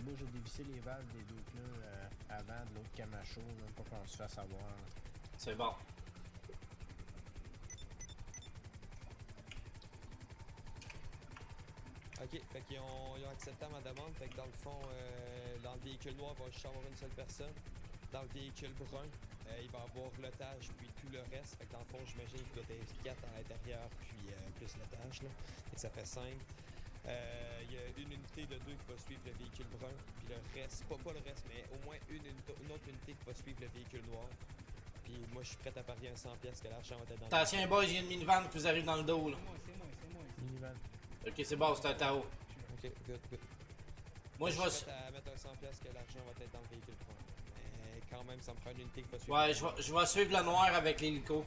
moi j'ai dévissé les valves des deux pneus avant de l'autre Camacho, même pas qu'on se fasse avoir. C'est bon. Ok, fait qu'ils ont accepté ma demande. Fait que dans le fond, dans le véhicule noir, il va juste avoir une seule personne. Dans le véhicule brun, il va avoir l'otage puis tout le reste. Fait que dans le fond, j'imagine qu'il doit être 4 à l'intérieur puis plus l'otage. Et ça fait 5. Il y a une unité de 2 qui va suivre le véhicule brun. Puis le reste, pas le reste, mais au moins une autre unité qui va suivre le véhicule noir. Puis moi, je suis prêt à parier un 100$ que l'argent va être dans Attention, boys, il y a une minivan qui vous arrive dans le dos, là. C'est moi. Minivan. Ok, c'est bon, c'est un Tao. Ok, good. Moi, je vais. suis prêt à mettre un 100$ que l'argent va être dans le véhicule brun. Mais quand même, ça me prend une unité qui va suivre. Ouais, je vais suivre le noir avec l'hélico.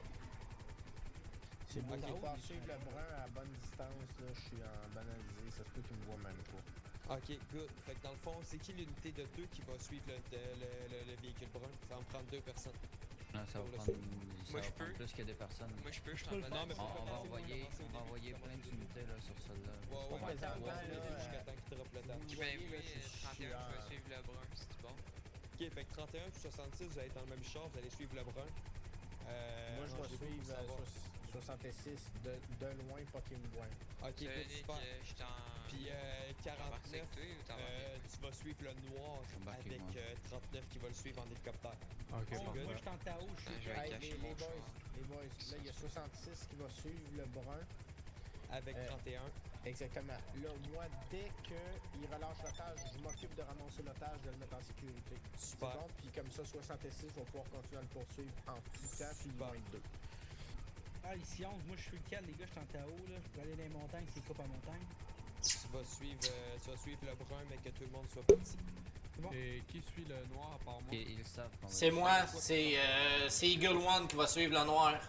C'est beau, Ok. j'ai pas suivre le brun à bonne distance, là, je suis en banalisé, ça se peut qu'il me voit même pas. Ok, good. Fait que dans le fond, c'est qui l'unité de 2 qui va suivre le véhicule brun? Ça va me prendre 2 personnes. Non, ça va Pour le prendre, sauver. ça Moi, va je prendre peux. plus que des personnes. Moi, je peux, je peux le t'en Non, mais On, faut on va pas envoyer, commencer au on va début, envoyer faut plein commencer. d'unités là, sur celle-là. Ouais, pas ouais, présentement, ouais, là, jusqu'à temps qu'il drop le temps. Ben oui, là, je suis 31, je vais suivre le brun, c'est bon. Ok, fait que 31 puis 66, vous allez être dans le même char, vous allez suivre le brun. Moi je vais arrangez-vous suivre pour savoir. 66 de loin, pas qu'il me voit. Ok, Tu good, Nick, super. je t'en. Puis T'embarques 49, avec toi ou t'embarques tu vas suivre le noir Embarquez, avec moi. 39 qui va le suivre en hélicoptère. Ok, Bon, parfait. moi, je suis en Tao, je suis Je vais Hey, cacher les mon boys, char. les boys, là il y a 66 qui va suivre le brun. Avec 31. Exactement. Là, moi, dès qu'il relâche l'otage, je m'occupe de ramasser l'otage, de le mettre en sécurité. Super. C'est bon, puis comme ça, 66 va pouvoir continuer à le poursuivre en tout temps, puis Super. moins de 2. Ah, ici 11, moi je suis le cal, les gars, je suis en Tao, là. Je peux aller dans les montagnes, c'est coupe à montagne. Tu vas suivre le brun, mais que tout le monde soit petit. C'est bon? Et qui suit le noir à part moi? Et ils savent qu'on va C'est le moi, c'est Eagle One qui va suivre le noir.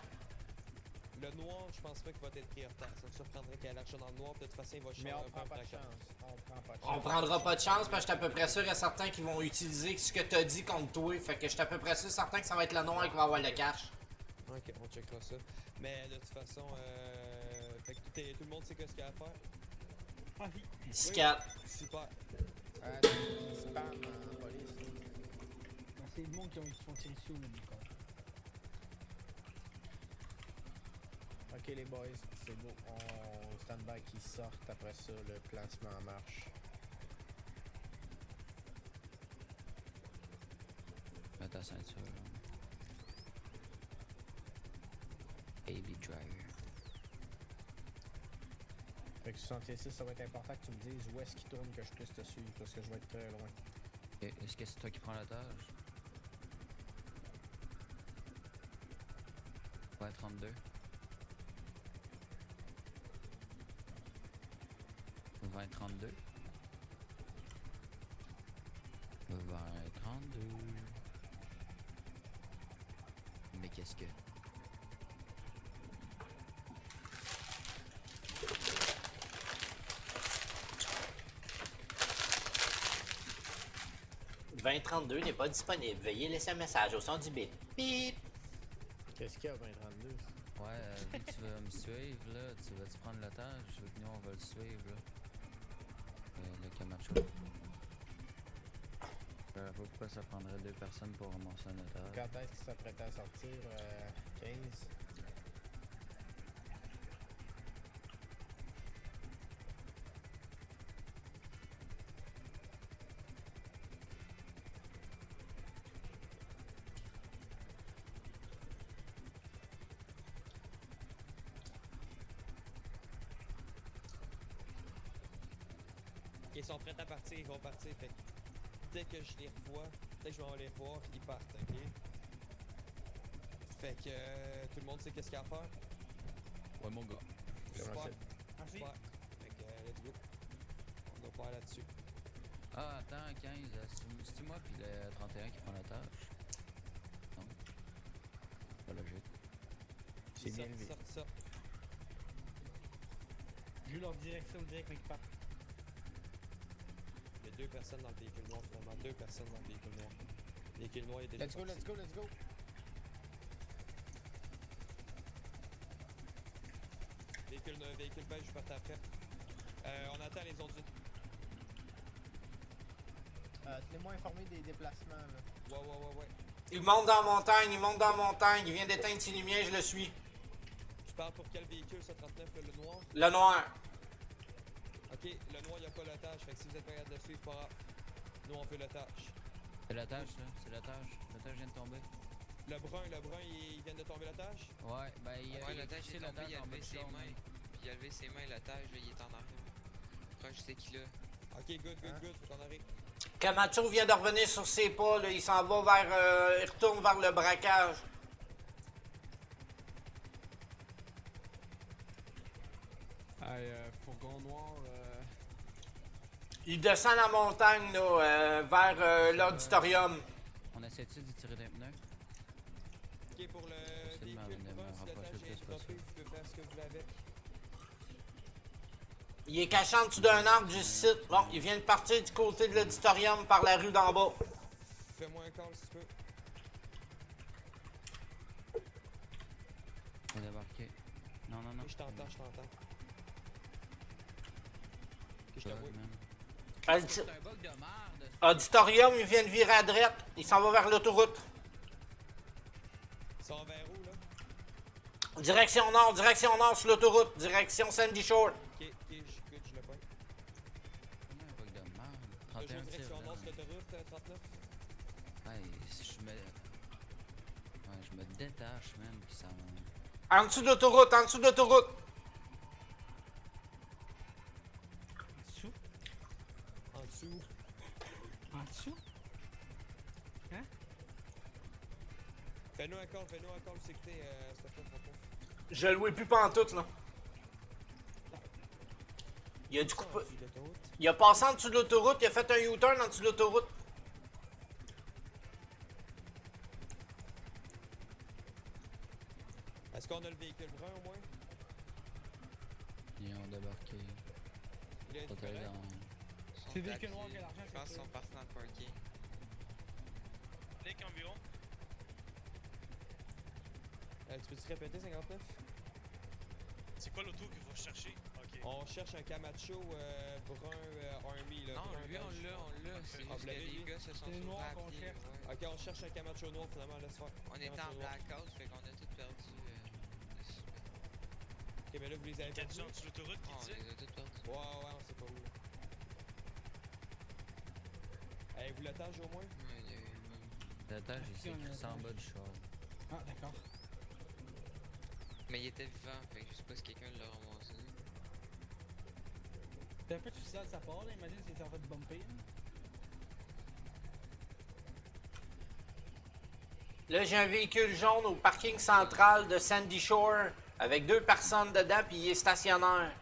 Le noir, je pense pas qu'il va être prioritaire. Ça me surprendrait qu'il y ait l'action dans le noir. De toute façon, il va changer Mais un on peu prend un pas de braquage. chance. On prend pas de chance. On prendra pas de chance parce que je suis à peu près sûr et certain qu'ils vont utiliser ce que t'as dit contre toi. Fait que je suis à peu près sûr et certain que ça va être le noir qui va avoir le cash. Ok, on checkera ça. Mais de toute façon, fait que tout le monde sait qu'est-ce qu'il y a à faire. Ah, oui. 10-4. Super. Il spam en police. Ben, c'est le monde qui sont tirés dessus au même corps. Ok les boys, c'est beau. On stand-by qui sortent après ça, le plan se met en marche. Mets ta ceinture. Baby driver. Fait que 66, ça va être important que tu me dises où est-ce qu'il tourne que je puisse te suivre parce que je vais être très loin. Est-ce que c'est toi qui prends l'otage? Ouais, 32. 20-32. 20-32. Mais qu'est-ce que... « 2032 n'est pas disponible. Veuillez laisser un message au son du bip. Bip! Qu'est-ce qu'il y a 2032? Ouais, vu que tu veux me suivre, là, tu vas-tu prendre l'otage? Vu que nous, on va le suivre, là. Le Camacho. Je sais pas pourquoi ça prendrait 2 personnes pour ramasser un otage. Quand est-ce qu'il s'apprêtait à sortir? 15? Ils sont prêts à partir, ils vont partir. Fait que dès que je les revois, dès que je vais aller les voir, ils partent, ok? Fait que tout le monde sait qu'est-ce qu'il y a à faire. Ouais, mon gars. Super. Merci. Merci. Super. Fait que let's go. On va faire là-dessus. Ah, attends, 15, c'est moi puis le 31 qui prend l'otage? Non. Pas logique. C'est bien élevé. Sort. J'ai eu leur direction direct, mais ils partent. Il y a 2 personnes dans le véhicule noir, finalement. 2 personnes dans le véhicule noir. Le véhicule noir, il est déjà Let's go, sorti. let's go, let's go! Véhicule beige, je partais après. On attend les autres. Tenez-moi informé des déplacements, là. Ouais. Il monte dans la montagne, il monte dans la montagne, il vient d'éteindre ses lumières, je le suis. Tu parles pour quel véhicule, ça 39, le noir? Le noir. Ok, le noir, il a pas l'otage, fait que si vous êtes pas capable de le suivre, pas grave. Nous, on veut l'otage. C'est l'otage, ça. C'est l'otage. L'otage vient de tomber. Le brun, il vient de tomber l'otage? Ouais, ben il Ouais, il l'otage poussé est tombé, l'otage il a en bas levé du ses char, mains. man. Puis il a levé ses mains, l'otage, là, il est en arrière. Proche, c'est qui là? Ok, good, faut qu'on arrive. Camacho vient de revenir sur ses pas, là. Il s'en va vers. Il retourne vers le braquage. Hey, fourgon noir, Il descend la montagne, là, vers l'auditorium. On essaie-tu d'y tirer d'un pneu? Ok, pour le J'essaie de m'en véhicule venir, brun, me si rapprocher l'otage le est plus droppé, possible. vous pouvez faire ce que vous voulez avec. Il est caché en dessous d'un arbre du site. Bon, il vient de partir du côté de l'auditorium par la rue d'en bas. Fais-moi un call si tu peux. On va débarquer. Non. Oui, je t'entends. Ok, je te Ouais, vois. man. C'est un bug de merde. Auditorium, il vient de virer à droite. Il s'en va vers l'autoroute. Ils sont vers où, là? Direction nord sur l'autoroute. Direction Sandy Shore. Ok, je le pointe. Comment un bug de merde? Toujours 31 tirs. direction nord là. sur l'autoroute, 39. Hey, si je me... Ouais, je me détache, man, pis ça... En dessous de l'autoroute, En dessous? En dessous. En dessous? Hein? Fais-nous un call, c'est que t'es, s'il te plaît, 39. Je le vois plus pantoute, là. Il a du coup. En dessous de l'autoroute. Il a passé en dessous de l'autoroute, il a fait un U-turn en dessous de l'autoroute. Est-ce qu'on a le véhicule brun au moins? Ils ont débarqué. Il a Pas du très correct? dans... Sont C'est le véhicule à noir pied. qui a l'argent, Je pense c'est qu'ils ça. sont partis dans le parking. Nick environ. Tu peux-tu répéter, 59? C'est quoi l'auto qu'il faut chercher? Ok. On cherche un Camacho brun Army, là. Non, brun lui, on beige. l'a. C'est Ah, juste vous que l'avez, les lui? gars se sont C'est le sauvés noir à qu'on pied. cherche. Ouais. Ok, on cherche un Camacho noir, finalement, laisse faire. On était Camacho en noir. blackout, fait qu'on a tout perdu. Ok, mais là, vous les avez T'as perdus? dit en dessous de l'autoroute qui On disait? les a tous perdus. Ouais, on sait pas où. Hey, vous l'otage au moins? Ouais, il y a eu le même. L'otage, il s'est on a crissé en l'otage. bas du char. Ah, d'accord. Mais il était vivant, fait que je sais pas si quelqu'un l'a ramassé. C'est un peu difficile de sa part, là. Imagine s'il s'est en fait bumper. Là, j'ai un véhicule jaune au parking central de Sandy Shore avec 2 personnes dedans, puis il est stationnaire.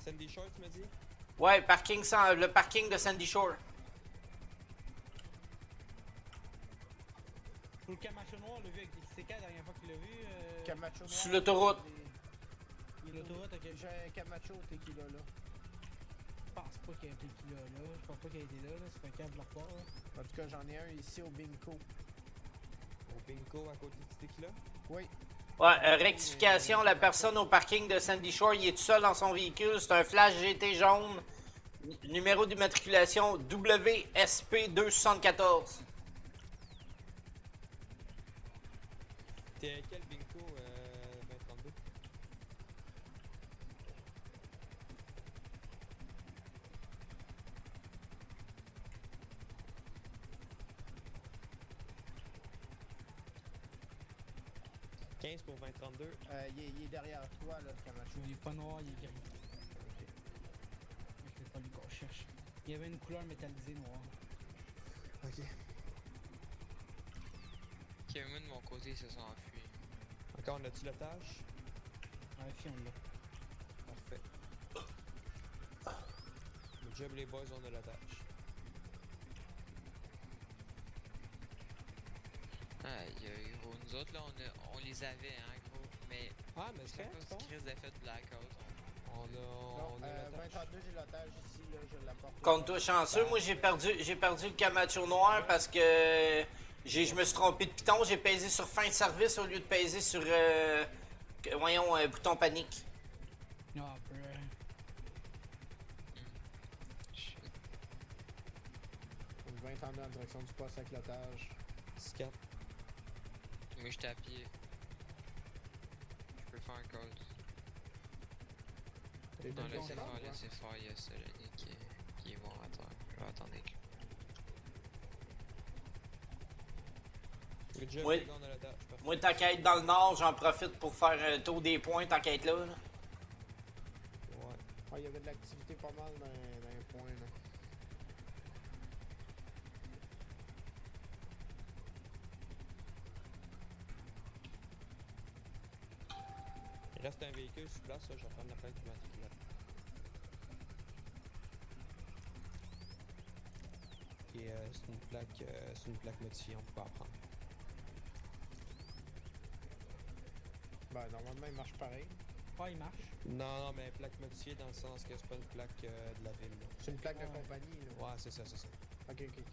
Sandy Short, tu m'as dit? Ouais, le parking de Sandy Shore. Pour le Camacho noir, on l'a vu avec des CK la dernière fois qu'il l'a vu. Camacho noir. Sur l'autoroute. Il est l'autoroute, ok. J'ai un Camacho tequila là. Je pense pas qu'il y ait été là. Je pense pas qu'il ait été là. C'est pas un câble de leur part. Là. En tout cas, j'en ai un ici au Bingo. Au Bingo, à côté de Tequila? Oui. Ouais, rectification, la personne au parking de Sandy Shore, il est tout seul dans son véhicule. C'est un Flash GT jaune. Numéro d'immatriculation WSP274. T'es à quel Bingo, 2032? Pour 2032. Il est derrière toi, là, le Camacho. Il est pas noir, il est gris. C'est pas lui qu'on cherche. Il y avait une couleur métallisée noire. Ok. Kevin de mon côté se sont enfuis. Encore, on a-tu l'otage? Ouais, fi, on l'a. Parfait. Good job, les boys, on a l'otage. Gros, nous autres, là, on les avait, hein, gros. Mais Ah, mais c'est c'est pas pas ce crise d'effet de blackout. On a l'otage. 22, j'ai l'otage ici, là, je l'apporte. Compte-toi chanceux, moi j'ai perdu le Camacho noir parce que je me suis trompé de piton, j'ai pesé sur fin de service au lieu de peser sur bouton panique. Ah, bruh. t'en es en direction du poste avec l'otage. 10-4. Moi, j'étais à pied. Je peux faire un call. T'es Non, dans laissez le faire, compte, laissez faire. Il y a Solani qui est mort à terre. Je vais attendre avec lui. Good job, Oui. les gars, on a l'otage. Parfait. Moi, tant qu'à être dans le nord, j'en profite pour faire un tour des points tant qu'à être là. Ouais. Ah, il y avait de l'activité pas mal dans les points, là. Il reste un véhicule sur place, là, je vais prendre la plaque immatriculée. Et c'est une plaque modifiée, on peut pas apprendre. Ben, normalement, il marche pareil. Ouais, il marche. Non, mais plaque modifiée dans le sens que c'est pas une plaque de la ville. Là. C'est une plaque de Ouais. compagnie, là. Ouais, c'est ça, c'est ça. Ok, ok.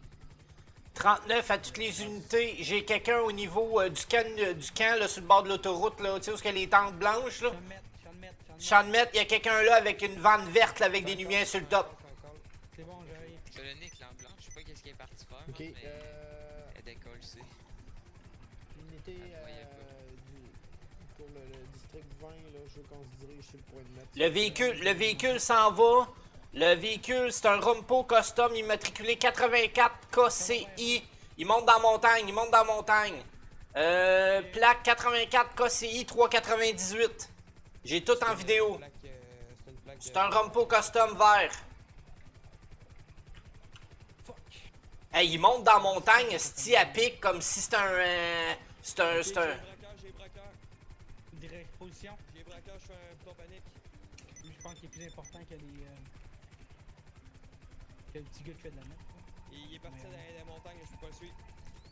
39 à toutes les unités. J'ai quelqu'un au niveau du camp là, sur le bord de l'autoroute, là, tu sais, où il y a les tentes blanches. Là. Champ de mètre, il y a quelqu'un là avec une vanne verte là, avec des lumières sur le top. C'est bon, j'arrive. Solani avec l'âme blanche, je sais pas qu'est-ce qu'il est parti faire, Ok, man, mais elle décolle, c'est. l'unité Ah, voyez pour le district 20, là, je veux qu'on se dirige sur le point de mettre. Le véhicule s'en va. Le véhicule, c'est un Rumpo Custom immatriculé 84 KCI. Il monte dans la montagne, il monte dans la montagne. Plaque 84 KCI 398. J'ai tout en vidéo. C'est un Rumpo Custom vert. Fuck. Hey, il monte dans la montagne, sti à pic, comme si c'était un... c'est un... J'ai braqueur. Direct position. J'ai braqueur, je fais un bouton panique. Lui, je pense qu'il est plus important que les. Que le petit gars qui fait de la merde. Et il est parti Ouais. dans la montagne, je peux pas le suivre.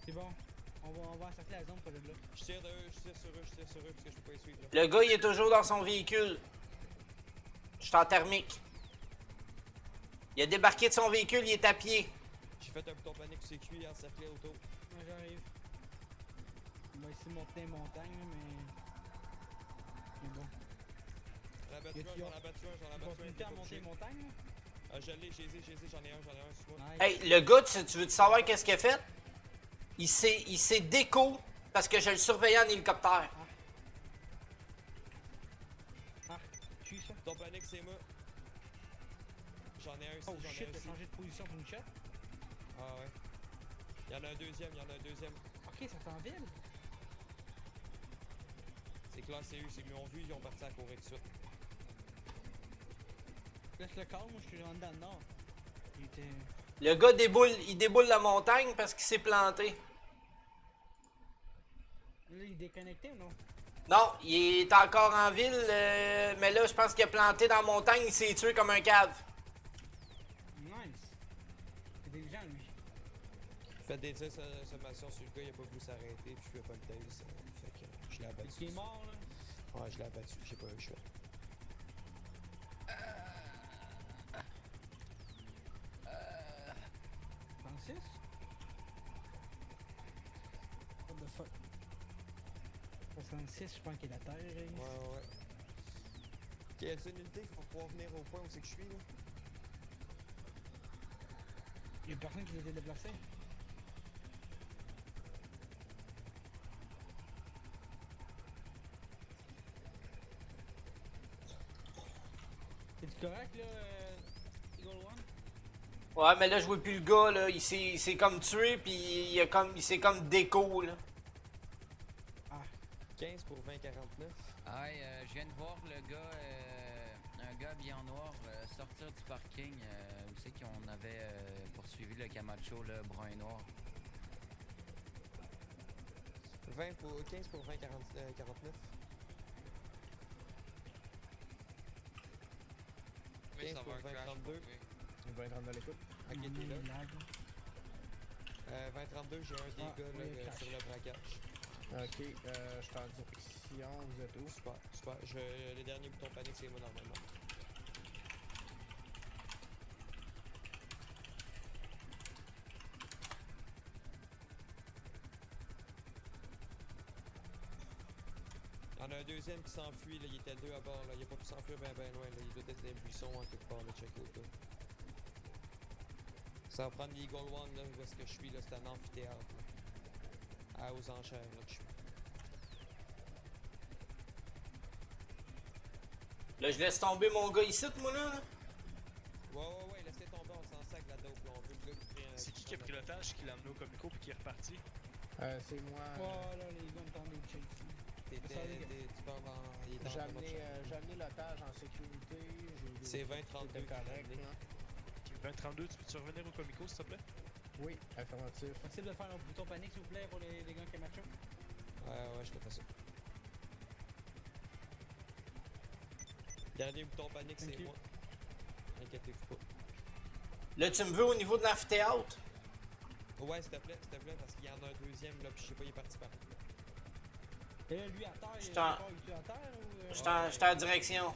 C'est bon. On va encercler la zone pour le là. Je tire sur eux, parce que je peux pas les suivre. Là. Le gars, il est toujours dans son véhicule. Je suis en thermique. Il a débarqué de son véhicule, il est à pied. J'ai fait un bouton panique sur cuit, encerclé autour. Moi, j'arrive. On va essayer de monter les montagnes, mais. Mais bon. J'en ai abattu un, j'en ai abattu un, j'en ai Tu vas abattu un. finir à monter les montagnes, là? Ah, je l'ai, j'ai j'en ai un sur moi. Nice. Hey, le gars, tu veux savoir qu'est-ce qu'il a fait? Il s'est déco parce que je le surveillais en hélicoptère. Ah, tu ça? Bouton panique, c'est moi. J'en ai un ici, Oh j'en ai shit, un t'as ici. changé de position pour une shot? Ah ouais. Il y en a un deuxième. Ok, ça s'en ville. C'est classe, c'est eux, ils m'ont vu, ils ont parti à courir tout de suite. Laisse le calme, moi je suis rentré dans le nord. Il était. Le gars déboule la montagne parce qu'il s'est planté. Là, il est déconnecté ou non? Non, il est encore en ville, mais là, je pense qu'il a planté dans la montagne, il s'est tué comme un cave. Nice. C'est des gens, lui. Faites des tirs sommation sur le gars, il a pas voulu s'arrêter, puis je fais pas le tase. Fait que je l'ai abattu. Il est mort, là. Ouais, je l'ai abattu, j'ai pas eu le choix. Francis? What the fuck? 66, je pense qu'il est la terre, Rémi. Ouais. Ok, y a-t-il une unité pour pouvoir venir au point où c'est que je suis là? Y'a personne qui l'était déplacé. C'est correct, là, Eagle One? Ouais, mais là, je vois plus le gars, là, il s'est comme tué, puis il s'est comme déco, là. 15 pour 20-49. Ah, je viens de voir le gars, un gars habillé en noir, sortir du parking. Où c'est qu'on avait poursuivi le Camacho, le brun et noir. 15 pour 20-49. Mais 15 ça pour va un crash 20-32. pour moi. Il va être rendu à l'écoute. Ok, t'es là. Lag. 20-32, j'ai un des Ah, gars là, oui, crash. sur le braquage. Ok, je suis en direction, vous êtes où? Super. Le dernier bouton panique, c'est moi normalement. Il y en a un deuxième qui s'enfuit, là, il était deux à bord, là. Il a pas pu s'enfuir ben loin, là. Il doit être dans les buissons en quelque part, là, check au cas. Ça va prendre l'Eagle One, là, où est-ce que je suis, là, c'est un amphithéâtre, là. Aux enchères, là, que je suis. Là, je laisse tomber mon gars ici, moi, là. Ouais, laissez tomber, on s'en sac la dope, là, on veut le gars qui prend... C'est qui a pris l'otage, qui l'a amené au Comico puis qui est reparti? C'est moi. Oh là, les gars me tendent des chicks. Tu parles en... Il est en J'ai train de amené, marcher. j'ai amené l'otage en sécurité. C'est 20-32 C'était correct, qui l'a là. Ok, 20-32, tu peux-tu revenir au Comico, s'il te plaît? Oui, affirmatif. Possible de faire un bouton panique, s'il vous plaît, pour les gars qui matchent. Ouais, je te fais ça. Dernier bouton panique, c'est Thank you. moi. Inquiétez-vous pas. Là, tu me veux au niveau de l'amphithéâtre? Ouais, s'il te plaît, parce qu'il y en a un deuxième, là, puis je sais pas, il est parti par où. Et là, lui à terre, il Je est t'en- encore il est à terre ou. J'étais en direction.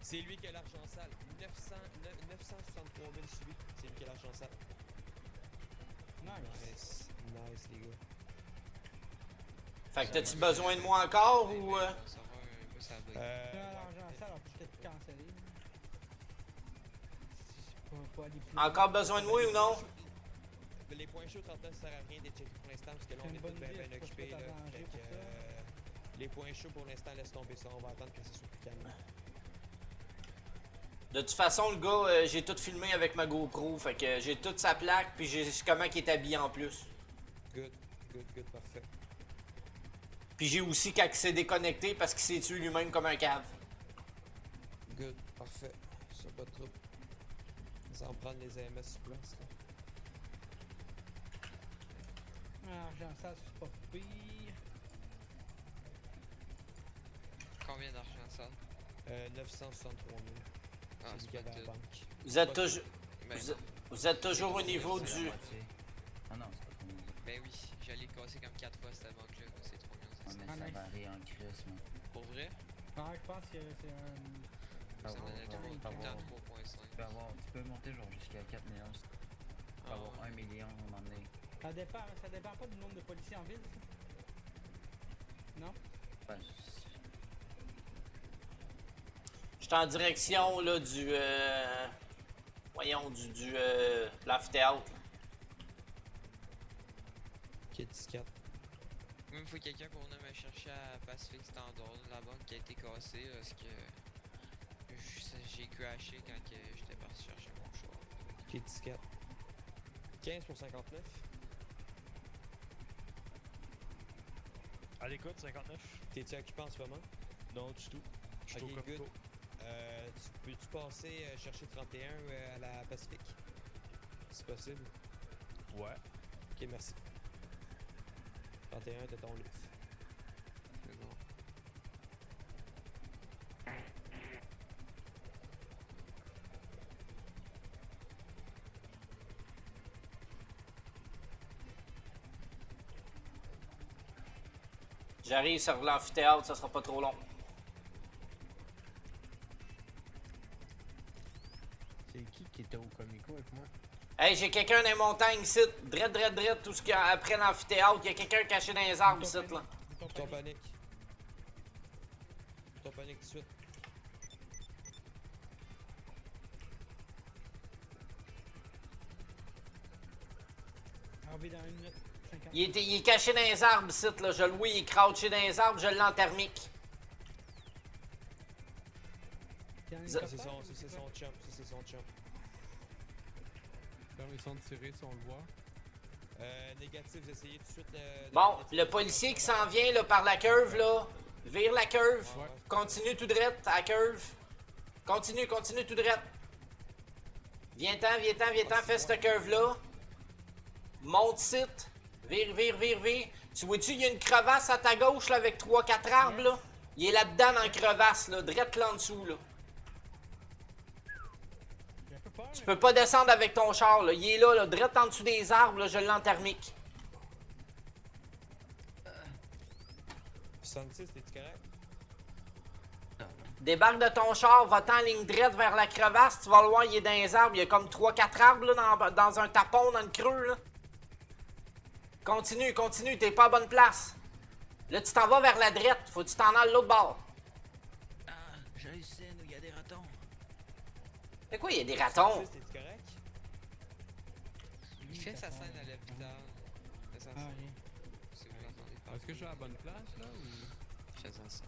C'est lui qui a l'argent sale. 963 000 suivis. C'est lui qui a l'argent sale. Nice. Nice, les gars. Fait que t'as-tu besoin de moi encore ou. On va savoir un peu ça bug. L'argent sale, on peut peut-être canceller. Pas aller plus Encore besoin de moi ou non? Les points chauds, 39, ça sert à rien de checker pour l'instant, parce que là, C'est on une est bonne tous bien idée, faut occupés, pas là. t'arranger Fait pour que, ça. les points chauds, pour l'instant, laisse tomber ça. On va attendre que ça soit plus calme. De toute façon, le gars, j'ai tout filmé avec ma GoPro. Fait que j'ai toute sa plaque, puis j'ai comment il est habillé en plus. Good, parfait. Puis j'ai aussi quand il s'est déconnecté parce qu'il s'est tué lui-même comme un cave. Good, parfait. Ça, pas de trouble. Ça va en prendre les AMS sur place, là. L'argent sale, c'est pas pire. Combien d'argent ça? 963 000. Ah, C'est lui c'est qui pas avait à la tout. banque. Vous êtes toujours. Ben, Vous, non. vous êtes toujours au niveau C'est la du. moitié. Ah non, c'est pas ton niveau. Ben oui, j'allais le casser comme 4 fois cette banque-là. C'est trop bien, Ouais, c'est ça. mais ça nice. varie en crise, mais. Pour vrai? Ah, je pense que c'est un. Ça Avoir- donnait avoir- tout le temps avoir- 3.5. Tu peux monter genre jusqu'à 4 millions. Tu peux Ah, avoir ouais. 1 million à un moment donné. Ça dépend pas du nombre de policiers en ville, ça? Non? Ouais, J'étais en direction là du. Voyons, du l'amphithéâtre. Qui est 14. Même faut quelqu'un pour venir me chercher à Pacific Standard, la banque qui a été cassée parce que j'ai crashé quand que j'étais parti chercher mon char. Qui est 14. 15 pour 59. À l'écoute, 59? T'es-tu occupé en ce moment? Non, du tout. Je suis Ok, au Comico. good. Peux-tu passer chercher 31 à la Pacifique? Si possible. Ouais. Ok, merci. 31 de ton livre. C'est bon. J'arrive sur l'amphithéâtre, ça sera pas trop long. C'est qui était au Comico avec moi? Hey, j'ai quelqu'un dans les montagnes ici. Drette, tout ce qu'il y a après l'amphithéâtre. Il y a quelqu'un caché dans les arbres ici, là. Bouton panique. Bouton panique tout de suite. Enlevé dans 1 minute 50. Il est caché dans les arbres ici, là. Je le vois, il est crouché dans les arbres, je l'ai en thermique. Il y a un Ça, C'est hélicoptère, son, ou ça, c'est quoi? son chum. Ça, c'est son chum. Permission de tirer si on le voit. Négatif, vous essayez tout de suite Bon, le policier qui s'en vient là, par la curve, là. Vire la curve. Ouais. Continue tout droit à la curve. Continue tout droit. Viens-t'en, fais cette curve-là. Monte site. Vire. Tu vois-tu, il y a une crevasse à ta gauche là, avec 3-4 arbres, là. Il est là-dedans dans la crevasse, là, drette là en dessous, là. J'ai un peu peur. Tu peux pas descendre avec ton char, là. Il est là, drette en dessous des arbres, là, je l'ai en thermique. 66, t'es-tu correct? Débarque de ton char, va-t'en en ligne droite vers la crevasse, tu vas le voir, il est dans les arbres, il y a comme 3-4 arbres là, dans un tapon, dans le creux. Là. Continue, t'es pas à bonne place. Là, tu t'en vas vers la droite, faut que tu t'en ailles de l'autre bord. Ah, j'hallucine où il y a des ratons. C'est quoi, il y a des ratons? 66, t'es-tu correct? Il fait sa scène à l'hôpital. Il fait sa Ah, scène. oui. Si vous l'entendez parler. Est-ce que je suis à la bonne place, là, ou... Faisant ça.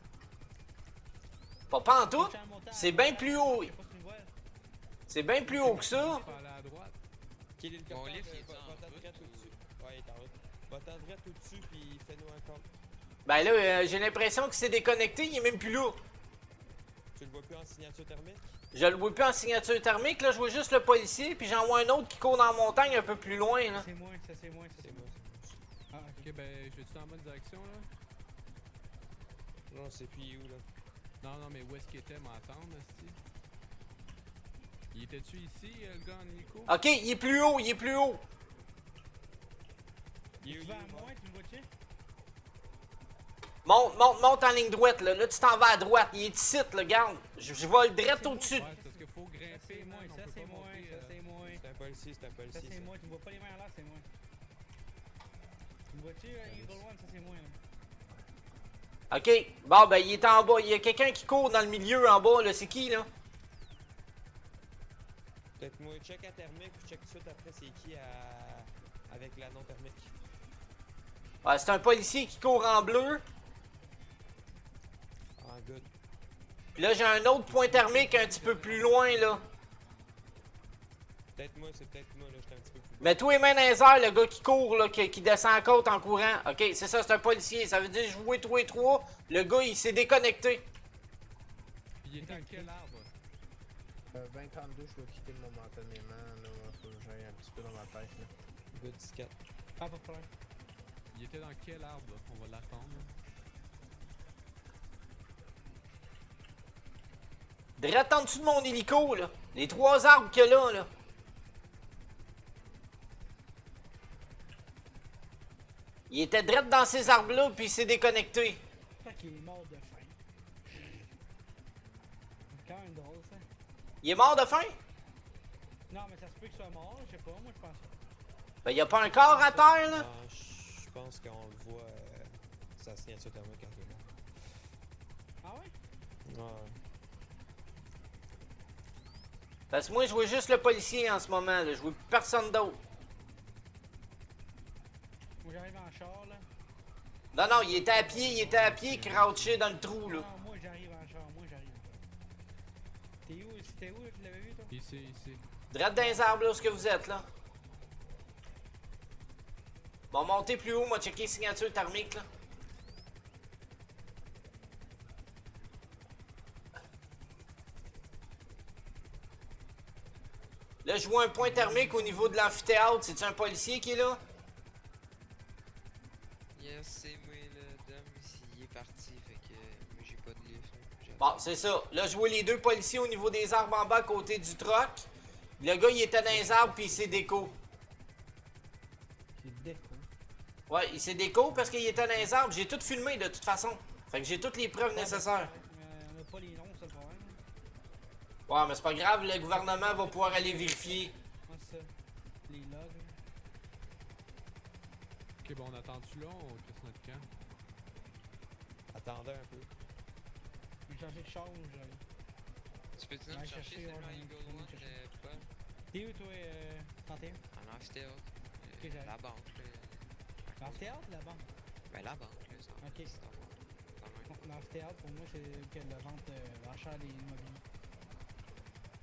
Pas en tout. Je suis en montagne, C'est en bien montagne, plus haut. je sais pas si tu le vois. C'est bien plus haut que ça. Je peux aller à droite. Ok, l'hélicoptère, Mon livre, il est va en t'en route direct ou- au-dessus. Ouais, il est en route. Va t'en direct au-dessus, puis fais-nous un compte. Ben là, j'ai l'impression que c'est déconnecté, il est même plus là. Tu le vois plus en signature thermique? Je le vois plus en signature thermique, là, je vois juste le policier, puis j'en vois un autre qui court dans la montagne un peu plus loin, là. C'est moi, ça c'est moi, ça C'est c'est moi. moi. Ah, ok. Ok, ben, je vais-tu dans la bonne direction, là? Non, c'est puis où, là? Non, non, mais où est-ce qu'il était, m'attendre, esti? Il était-tu ici, le gars en hélico? Ok, il est plus haut, il est plus haut. Il est où, Tu il est vas à où, moi, tu me vois-tu? Monte en ligne droite, là. Là, tu t'en vas à droite. Il est ici, là, regarde. Je vole direct au-dessus. Ouais, c'est parce qu'il faut Ça grimper, c'est moi, man, on ça peut c'est pas moi, monter, ça c'est moi. C'est un policier, c'est un Ça policier. c'est ça. moi, tu me vois pas les mains en l'air, c'est moi. Tu me vois-tu, Eagle One, ça c'est moi. Là. Ok, bon, ben, il est en bas. Il y a quelqu'un qui court dans le milieu en bas, là. C'est qui, là? Peut-être moi, check à thermique, puis check tout de suite après c'est qui avec la non thermique. Ah, c'est un policier qui court en bleu. Ah, good. Puis là, j'ai un autre point thermique un petit peu plus loin, là. Peut-être moi, c'est peut-être moi, là, j'étais un petit peu plus bas. Mets-toi les mains dans les airs, le gars qui court, là, qui descend la côte en courant. Ok, c'est ça, c'est un policier. Ça veut dire jouer 3 et 3. Le gars, il s'est déconnecté. Puis il était à quel arbre? 2032, je dois quitter momentanément, là. Faut que j'aille un petit peu dans ma tête, là. Good 14. Ah, pas de problème. Il était dans quel arbre, là? On va l'attendre, là. Direct en dessous de mon hélico, là. Les 3 arbres qu'il y a là, là. Il était direct dans ces arbres-là, puis il s'est déconnecté. Fait qu'il est mort de faim. C'est quand même drôle, ça. Il est mort de faim? Non, mais ça se peut qu'il soit mort, je sais pas, moi je pense pas. Ben, y a pas un corps à terre, là? Ah, je pense qu'on le voit, sa signature thermique quand il est mort. Ah ouais? Ouais. Parce que moi, je vois juste le policier en ce moment, là. Je vois personne d'autre. Moi j'arrive en char, là. Non, non, il était à pied, crouché dans le trou, là. Non, moi j'arrive en char, moi j'arrive. T'es où, là, tu l'avais vu, toi? Ici, ici. Direct dans les arbres, là, où est-ce que vous êtes, là. Bon, montez plus haut, moi, checker signature thermique, là. Là, je vois un point thermique au niveau de l'amphithéâtre. C'est-tu un policier qui est là? Yes, c'est moi, le Dom. Il est parti, fait que moi j'ai pas de livre. Bon, c'est ça. Là, je vois les 2 policiers au niveau des arbres en bas à côté du truck. Le gars, il était dans les arbres puis il s'est déco. J'ai déco. Ouais, il s'est déco parce qu'il était dans les arbres. J'ai tout filmé de toute façon. Fait que j'ai toutes les preuves nécessaires. On a pas les noms, c'est le problème. Ouais, mais c'est pas grave, le gouvernement va pouvoir aller vérifier. Moi, c'est ça. Les logs. là. Ok, bon, on attend-tu là, on casse notre camp? Attendez un peu. J'ai changé de char, j'arrive. Tu peux-tu Ouais, me chercher chercher, seulement ouais, Eagle j'en ai One, cherché. Paul? T'es où, toi, 31? En amphithéâtre. j'arrive. La banque, là. L'amphithéâtre, la banque? Ben la banque, là, ça. Ok. c'est en bas. Quand même. L'amphithéâtre, pour moi, c'est que la vente, l'achat des immobiliers.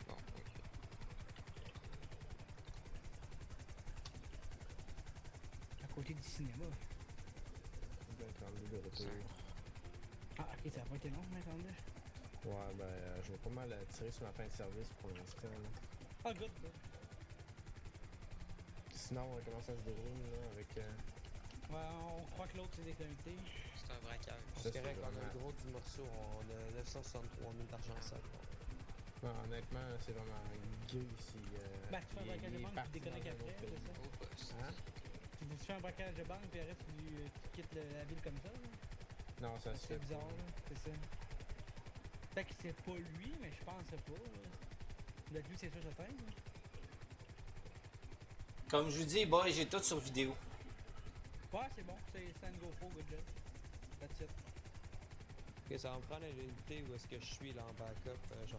Bon, ok. À côté du cinéma. 2032 de retour. Ah, ok, ça a pas été long, 22. Ouais, ben, je vais pas mal tirer sur ma fin de service pour l'instant, là. Ah, good, good. Sinon, comment ça se déroule, là, avec... Ouais, on croit que l'autre s'est déconnecté. C'est un braquage. Ça, C'est correct, c'est on a vraiment- le gros du morceau, on a 963 000 d'argent sale. Non, honnêtement, c'est vraiment gay ici. Ben, tu fais un il est- braquage de il est banque, parti tu déconnectes dans un après, autre c'est pays. ça? Au poste. Hein? Tu fais un braquage de banque, puis après, tu quittes la ville comme ça, là. Non, ça se C'est fait bizarre, pas. là. C'est ça. Peut-être que c'est pas lui, mais je pense pas, là. Peut-être lui, c'est sûr, certain, là. Comme je vous dis, boy, j'ai tout sur vidéo. Ouais, c'est bon, c'est stand GoPro, good job. That's it. Ok, ça va me prendre la réalité où est-ce que je suis là en backup. Je vais faire